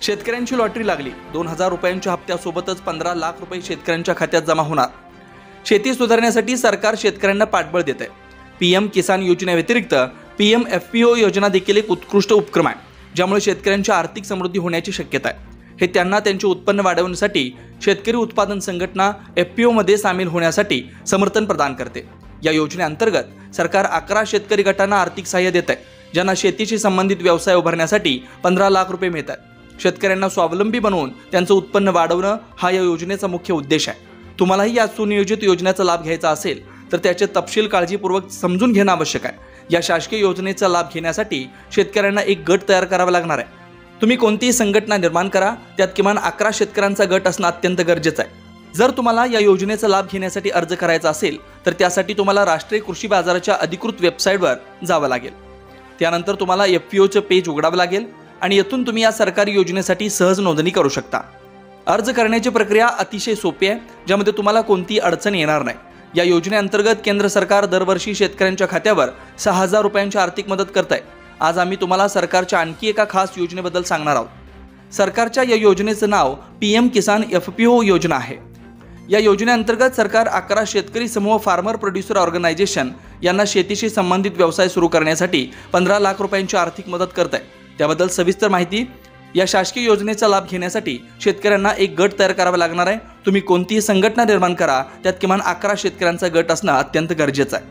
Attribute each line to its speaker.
Speaker 1: शेतकऱ्यांची लॉटरी लागली। 2000 रुपयांच्या हप्त्यासोबतच 15 लाख रुपये शेतकऱ्यांच्या खात्यात जमा होणार। शेती सुधारण्यासाठी सरकार शेतकऱ्यांना पाठबळ देत आहे। पीएम किसान योजनेव्यतिरिक्त पीएम एफपीओ योजना देखील एक उत्कृष्ट उपक्रम आहे, ज्यामुळे शेतकऱ्यांची आर्थिक समृद्धी होण्याची शक्यता आहे। हे त्यांना त्यांचे उत्पन्न वाढवण्यासाठी शेतकरी उत्पादन संघटना एफपीओ मध्ये सामील होण्यासाठी समर्थन प्रदान करते। या योजनेअंतर्गत सरकार 11 शेतकरी गटांना आर्थिक सहाय्य देत आहे, ज्यांना शेतीशी संबंधित व्यवसाय उभारण्यासाठी 15 लाख रुपये मिळतात। शेतकऱ्यांना स्वावलंबी बनवून त्यांचं उत्पन्न वाढवणं हा या योजनेचा मुख्य उद्देश आहे। तुम्हालाही या सुनियोजित योजनेचा लाभ घ्यायचा असेल तर त्याचे तपशील काळजीपूर्वक समजून घेणं आवश्यक आहे। या शासकीय योजनेचा लाभ घेण्यासाठी शेतकऱ्यांना एक गट तयार करावा लागणार आहे। तुम्ही कोणतीही संघटना निर्माण करा, त्यात किमान 11 शेतकऱ्यांचा गट असणं अत्यंत गरजेचं आहे। जर तुम्हाला या योजनेचा लाभ घेण्यासाठी अर्ज करायचा असेल तर त्यासाठी तुम्हाला राष्ट्रीय कृषी बाजाराच्या अधिकृत वेबसाईटवर जावं लागेल। त्यानंतर तुम्हाला एफपीओचं पेज उघडावं लागेल आणि येथून तुम्ही या सरकारी योजनेसाठी सहज नोंदणी करू शकता। अर्ज करण्याची प्रक्रिया अतिशय सोपी आहे, ज्यामध्ये तुम्हाला कोणतीही अडचण येणार नाही। या योजनेअंतर्गत केंद्र सरकार दरवर्षी शेतकऱ्यांच्या खात्यावर 6000 रुपयांची आर्थिक मदत करत आहे। आज आम्ही तुम्हाला सरकारच्या आणखी एका खास योजनेबद्दल सांगणार आहोत। सरकारच्या या योजनेचं नाव पीएम किसान एफपीओ योजना आहे। या योजनेअंतर्गत सरकार 11 शेतकरी समूह फार्मर प्रोड्युसर ऑर्गनायझेशन यांना शेतीशी संबंधित व्यवसाय सुरू करण्यासाठी 15 लाख रुपयांची आर्थिक मदत करत आहे। त्याबद्दल सविस्तर माहिती। या शासकीय योजनेचा लाभ घेण्यासाठी शेतकऱ्यांना एक गट तयार करावा लागणार आहे। तुम्ही कोणतीही संघटना निर्माण करा, त्यात किमान 11 शेतकऱ्यांचा गट असणं अत्यंत गरजेचं आहे।